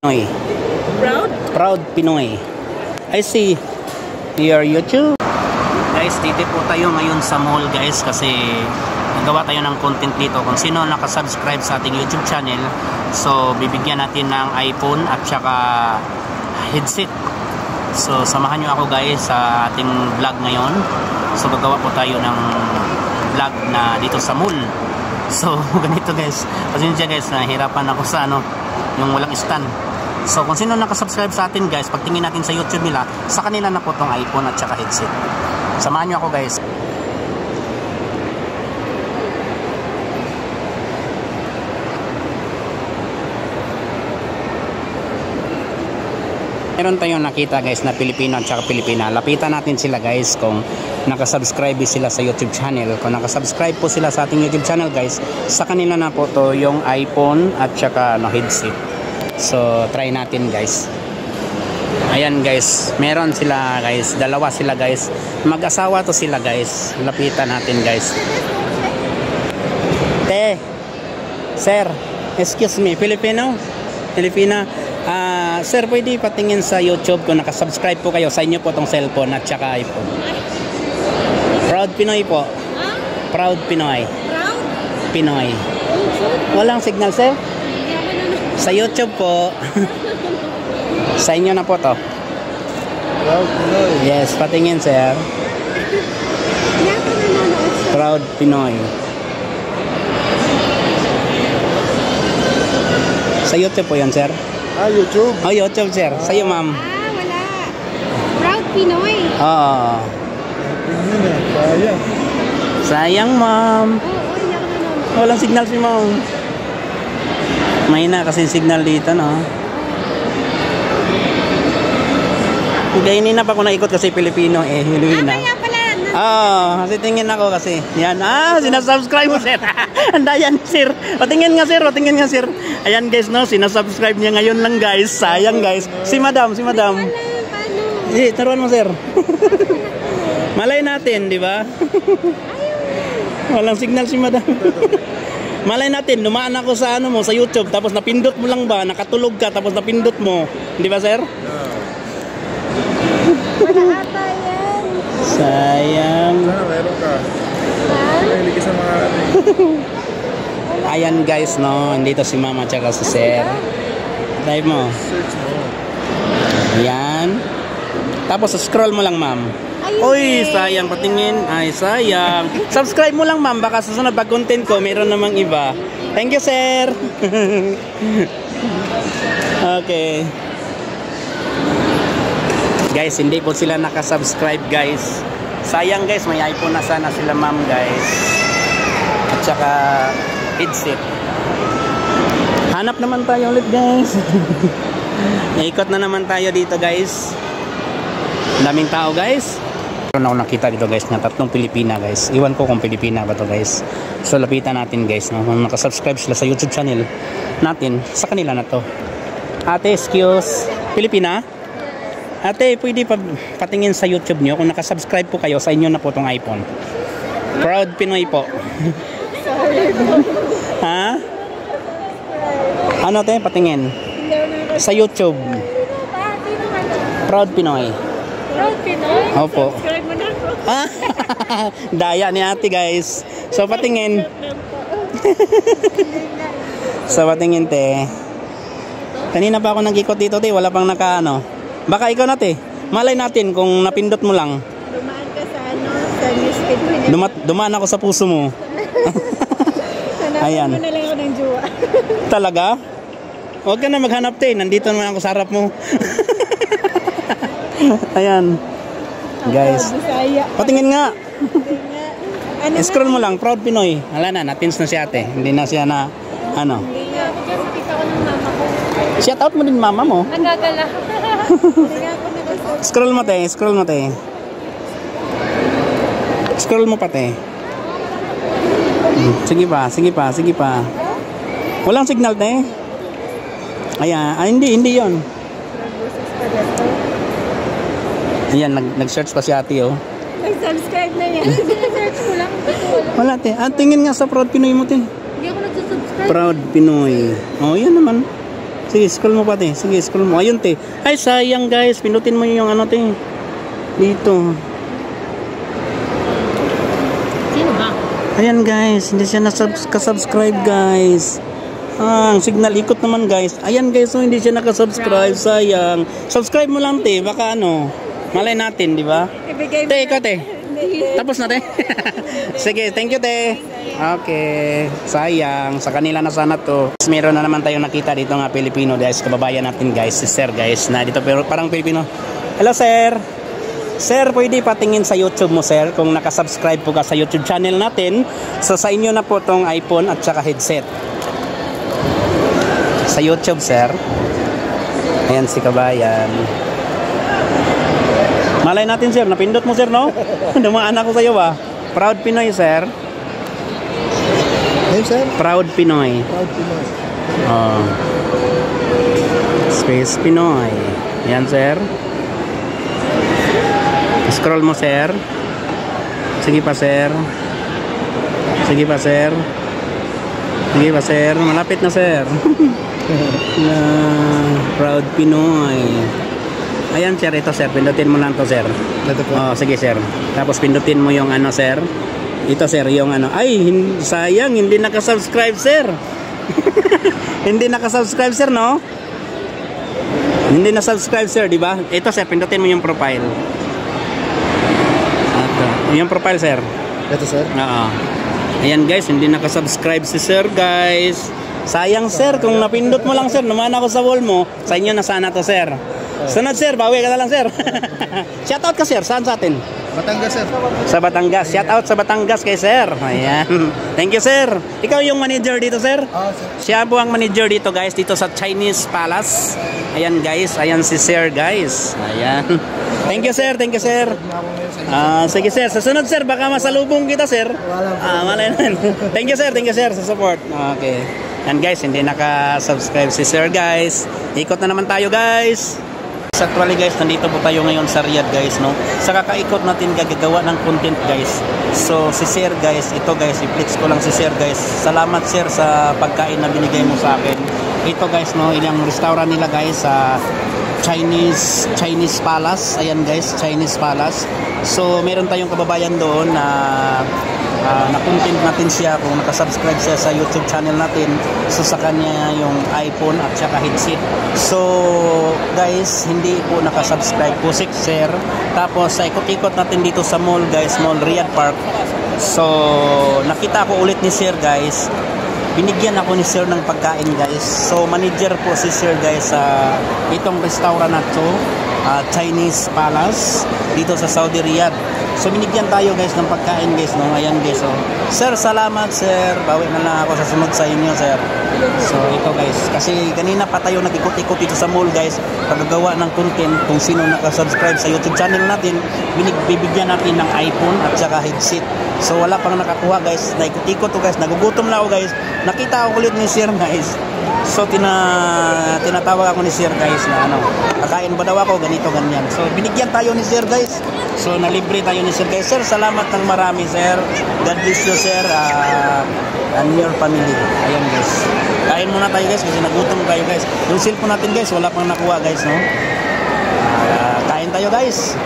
Pinoy. Proud? Proud Pinoy. I see your YouTube. Guys, dito po tayo ngayon sa mall guys kasi nagawa tayo ng content dito. Kung sino nakasubscribe sa ating YouTube channel, so bibigyan natin ng iPhone at saka headset. So samahan nyo ako guys sa ating vlog ngayon. So gagawa po tayo ng vlog na dito sa mall. So ganito guys, pasensya guys, nahirapan ako sa yung walang stand. So kung sino nakasubscribe sa atin guys, pagtingin natin sa YouTube nila, sa kanila na po tong iPhone at saka headset. Samahan nyo ako guys. Meron tayong nakita guys na Pilipino at saka Pilipina. Lapitan natin sila guys kung nakasubscribe sila sa YouTube channel. Kung nakasubscribe po sila sa ating YouTube channel guys, sa kanila na po to yung iPhone at saka headset. So try natin guys. Ayan guys, meron sila guys, dalawa sila guys, mag-asawa to sila guys. Lapitan natin guys. Sir, excuse me, Filipina. Sir, pwede patingin sa YouTube kung nakasubscribe po kayo sa inyo po tong cellphone at saka iPhone. Proud Pinoy po. Proud Pinoy. Proud? Pinoy. Walang signal sir? Sa YouTube po. Sa inyo na po to. Proud Pinoy. Yes, patingin sir. Proud Pinoy. Sa YouTube po yan sir. YouTube. Oh, YouTube sir. Sa iyo ma'am. Wala. Proud Pinoy. Oo. Tingnan na, sayang. Sayang ma'am. Walang signal si ma'am. Mahina kasi signal dito no. Gainin na pa ako naikot kasi Pilipino Filipina. Kaya pala. Kasi tingin ako kasi. Yan. Sinasubscribe mo sir. Anda yan sir. Patingin nga sir. Ayan guys no, sinasubscribe niya ngayon lang guys. Sayang guys. Si madam. Taruan mo sir. Malay natin, di ba? Walang signal si madam. Malay natin, dumaan ako sa sa YouTube, tapos napindot mo lang ba, nakatulog ka, tapos napindot mo. Di ba sir? Wala ata yan. Sayang. Sana meron ka. Mahilig sa mga Ayan guys no, andito si mama tsaka si sir. Type mo. search mo. Ayan. Tapos scroll mo lang ma'am. Uy, sayang patingin. Ay, sayang. Subscribe mo lang ma'am, baka susunod pag content ko meron namang iba. Thank you sir. Okay. Guys, hindi po sila nakasubscribe guys. Sayang guys, may iPhone na sana sila ma'am guys. At saka headset. Hanap naman tayo ulit guys. Naikot na naman tayo dito guys. Daming tao guys. Meron ako nakita dito guys na tatlong Pilipina guys. Iwan ko kung Pilipina ba to guys. So lapitan natin guys no? Kung nakasubscribe sila sa YouTube channel natin, sa kanila na to. Ate, excuse, Pilipina? Ate, pwede pa patingin sa YouTube nyo kung nakasubscribe po kayo, sa inyo na po tong iPhone. Proud Pinoy po. Ha? Ano te, patingin sa YouTube. Proud Pinoy. Proud Pinoy? Opo. Subscribe mo na ako. Daya ni ate guys. So patingin. So patingin te. Kanina pa ako nag-ikot dito te, wala pang Baka ikaw na te. Malay natin kung napindot mo lang. Dumaan ka sa sa newsfeed. Dumaan ako sa puso mo. Ayan. Hanapan mo na lang ako ng jowa. Talaga? Huwag ka na maghanap te, nandito naman ako sa harap mo. Ayan. Guys. Patingin nga. Scroll mo lang, Proud Pinoy. Wala na, napins na si ate. Hindi na siya na Hindi nga ako dyan, nakita ko ng mama ko. Shout out mo din mama mo. Nagagala. Scroll mo te. Scroll mo pa te. Sige pa. Walang signal te. Ayan, hindi yon. Ayan, nag-search pa si ate oh. Nag-subscribe na yan. Sinesearch ko lang. Wala te. Tingin nga sa Proud Pinoy mo te. Hindi ako nag-subscribe. Proud Pinoy. Oh, yan naman. Sige, scroll mo pa, te. Sige, scroll mo. Ayun, te. Ay, sayang, guys. Pindutin mo yung ano, te. Dito. Sino ba? Ayan, guys. Hindi siya nakasubscribe, guys. Ang signal ikot naman, guys. Ayan, guys. So, hindi siya nakasubscribe. Sayang. Subscribe mo lang, te. Baka ano. Malay natin, di ba? Ibigay mo Te, na. ikaw, te. Tapos na, te. Sige, thank you, te. Okay. Sayang. Sa kanila na sana to. Meron na naman tayong nakita dito nga Pilipino, guys. Kababayan natin, guys. Si Sir, guys. Na dito, pero parang Pilipino. Hello, Sir. Sir, pwede patingin sa YouTube mo, Sir, kung nakasubscribe po ka sa YouTube channel natin. So, sa inyo na po tong iPhone at saka headset. Sa YouTube, Sir. Ayan si kabayan. Malay natin, Sir. Napindot mo, Sir, no? Dumaan ako sa'yo, ba? Proud Pinoy, Sir. Name, sir? Proud Pinoy. Proud Pinoy. Oh. Space Pinoy. Yan, Sir. Scroll mo, Sir. Sige pa, Sir. Sige pa, Sir. Sige pa, Sir. Malapit na, Sir. Proud Pinoy. Ayan, Sir. Ito, Sir. Pindutin mo lang to, Sir. Ito po. Oh, sige, Sir. Tapos pindutin mo yung ano, Sir. Ito, Sir, yung ano. Ay, sayang. Hindi nakasubscribe, Sir. Hindi nakasubscribe, Sir, no? Hindi na-subscribe, Sir, di ba? Ito, Sir. Pindutin mo yung profile. Yung profile, Sir. Ito, sir? Oo. Ayan, guys, hindi nakasubscribe si Sir, guys. Sayang, Sir, kung napindot mo lang, Sir, naman ako sa wall mo, sa inyo na sana to, Sir. Sunod, Sir, bawi ka na lang, Sir. Shoutout ka, Sir, saan sa atin? Batangas, sir. Sa Batangas. Shoutout sa Batangas kay Sir. Ayan. Thank you, Sir. Ikaw yung manager dito, Sir? Sir. Siya po ang manager dito, guys, dito sa Chinese Palace. Ayan, guys. Ayan si Sir, guys. Ayan. Thank you, Sir. Thank you, Sir. Sige, Sir. Sa sunod, Sir, baka masalubong kita, Sir. Malay na. Thank you, Sir. Thank you, Sir, sa support. Okay. And guys, hindi naka-subscribe si Sir, guys. Ikot na naman tayo, guys. Actually, guys, nandito po tayo ngayon sa Riyadh, guys, no? Sa kakaikot natin gagawa ng content, guys. So, si Sir, guys, ito, guys, i-flex ko lang si Sir, guys. Salamat, Sir, sa pagkain na binigay mo sa akin. Ito, guys, no, ilang restaurant nila, guys, sa Chinese Palace. Ayan, guys, Chinese Palace. So, meron tayong kababayan doon na na-content natin siya kung nakasubscribe siya sa YouTube channel natin. So, sa kanya yung iPhone at saka headset. So, guys, hindi po nakasubscribe po si Sir. Tapos, sa ikot-ikot natin dito sa mall, guys, Mall Riyadh Park. So, nakita ko ulit ni Sir, guys. Binigyan ako ni Sir ng pagkain, guys. So, manager po si Sir, guys, sa itong restaurant na to, Chinese Palace, dito sa Saudi Riyadh. So, binigyan tayo, guys, ng pagkain, guys, no? Ayan, guys, so. Sir, salamat, Sir. Bawi na lang ako sa sunod sa inyo, Sir. So, ito, guys. Kasi kanina pa tayo nag-ikot-ikot dito sa mall, guys. Pagagawa ng content, kung sino nakasubscribe sa YouTube channel natin, bibigyan natin ng iPhone at saka headset. So, wala pang nakakuha, guys. Naikot-ikot to, guys. Nagugutom na ako, guys. Nakita ako ulit ni Sir, guys. So, tinatawag ako ni Sir, guys, na ano, kakain ba daw ako, ganito, ganyan. So, binigyan tayo ni Sir, guys. So, nalibre tayo ni Sir, guys. Sir, salamat ng marami, Sir. God bless you, Sir, and your family. Ayan, guys. Kain muna tayo, guys, kasi nagutom tayo, guys. Yung cellphone natin, guys, wala pang nakuha, guys, no? Kain tayo, guys.